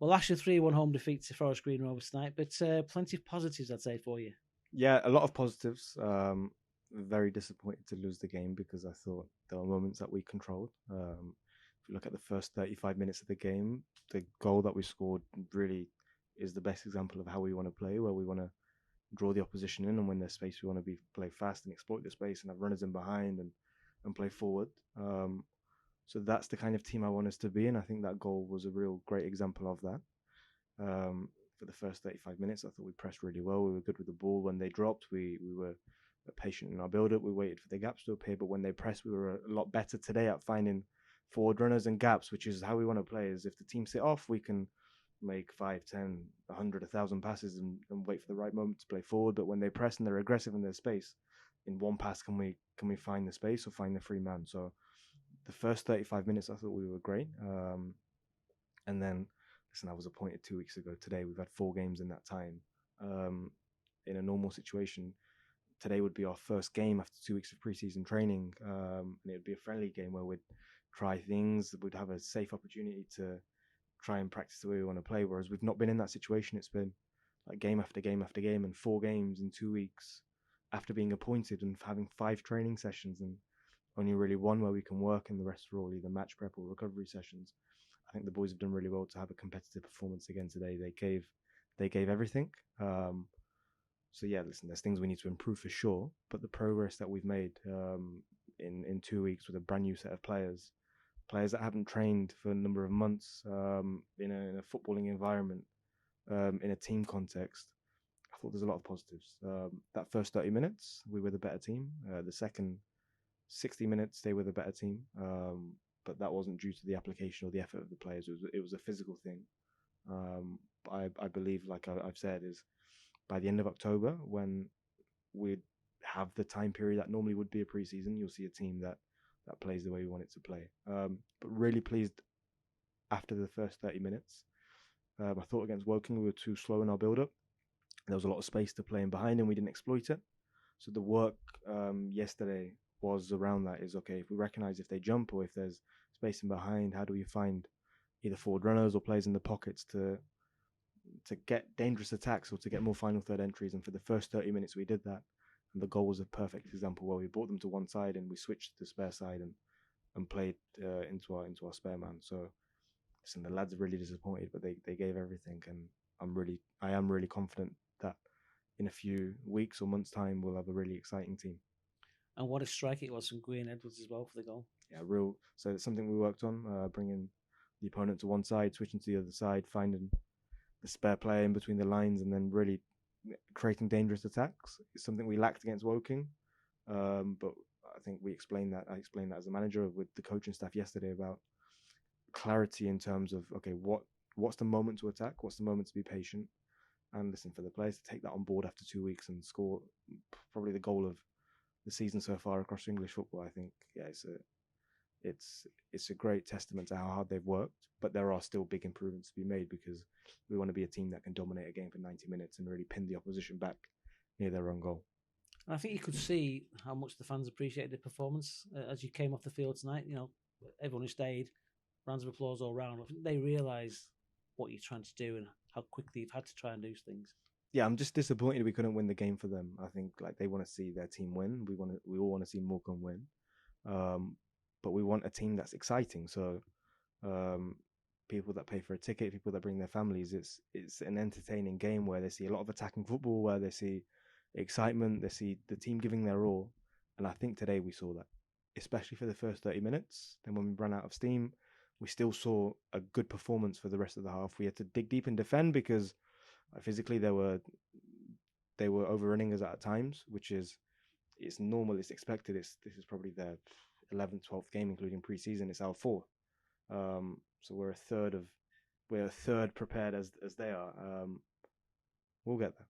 Well, Ashvir 3-1 home defeat to Forest Green Rovers tonight, but plenty of positives, I'd say, for you. Yeah, a lot of positives. Very disappointed to lose the game because I thought there were moments that we controlled. If you look at the first 35 minutes of the game, the goal that we scored really is the best example of how we want to play, where we want to draw the opposition in, and when there's space, we want to play fast and exploit the space and have runners in behind and play forward. So that's the kind of team I want us to be, and I think that goal was a real great example of that. For the first 35 minutes, I thought we pressed really well. We were good with the ball. When they dropped, we were patient in our build-up. We waited for the gaps to appear, but when they pressed, we were a lot better today at finding forward runners and gaps, which is how we want to play. Is if the team sit off, we can make 5, 10, 100, 1,000 passes and wait for the right moment to play forward. But when they press and they're aggressive in their space, in one pass can we find the space or find the free man? So the first 35 minutes, I thought we were great. And then, listen, I was appointed 2 weeks ago. Today, we've had 4 games in that time. In a normal situation, today would be our first game after 2 weeks of preseason training. And it would be a friendly game where we'd try things. We'd have a safe opportunity to try and practice the way we want to play. Whereas we've not been in that situation. It's been like game after game after game and 4 games in 2 weeks after being appointed and having 5 training sessions and only really 1 where we can work, and the rest are all either match prep or recovery sessions. I think the boys have done really well to have a competitive performance again today. They gave everything. So yeah, listen, there's things we need to improve for sure, but the progress that we've made in 2 weeks with a brand new set of players that haven't trained for a number of months in a footballing environment, in a team context, I thought there's a lot of positives. That first 30 minutes, we were the better team. The second 60 minutes, they were the better team. But that wasn't due to the application or the effort of the players. It was a physical thing. I believe, like I've said, is by the end of October, when we'd have the time period that normally would be a preseason, you'll see a team that plays the way we want it to play. But really pleased after the first 30 minutes. I thought against Woking we were too slow in our build-up. There was a lot of space to play in behind and we didn't exploit it. So the work yesterday was around that. Is okay, if we recognise if they jump or if there's space in behind, how do we find either forward runners or players in the pockets to get dangerous attacks or to get more final third entries? And for the first 30 minutes we did that, and the goal was a perfect example where we brought them to one side and we switched to the spare side and played into our spare man. So listen, the lads are really disappointed, but they gave everything, and I am really confident that in a few weeks or months' time we'll have a really exciting team. And what a strike it was from Green Edwards as well for the goal. Yeah, so it's something we worked on, bringing the opponent to one side, switching to the other side, finding the spare player in between the lines, and then really creating dangerous attacks. It's something we lacked against Woking, but I think I explained that as a manager with the coaching staff yesterday about clarity in terms of, okay, what's the moment to attack, what's the moment to be patient, and listen, for the players to take that on board after 2 weeks and score probably the goal of the season so far across English football. I think, yeah, it's a great testament to how hard they've worked, but there are still big improvements to be made because we want to be a team that can dominate a game for 90 minutes and really pin the opposition back near their own goal. And I think you could see how much the fans appreciated the performance as you came off the field tonight. You know, everyone who stayed, rounds of applause all round. I think they realise what you're trying to do and how quickly you've had to try and do things. Yeah, I'm just disappointed we couldn't win the game for them. I think like they want to see their team win. We all want to see Morecambe win, but we want a team that's exciting. So people that pay for a ticket, people that bring their families, it's an entertaining game where they see a lot of attacking football, where they see excitement, they see the team giving their all, and I think today we saw that, especially for the first 30 minutes. Then when we ran out of steam, we still saw a good performance for the rest of the half. We had to dig deep and defend because physically they were overrunning us at times, which is it's normal, it's expected. This is probably their 11th, 12th game, including pre-season. It's our 4th, so we're a third prepared as they are. We'll get there.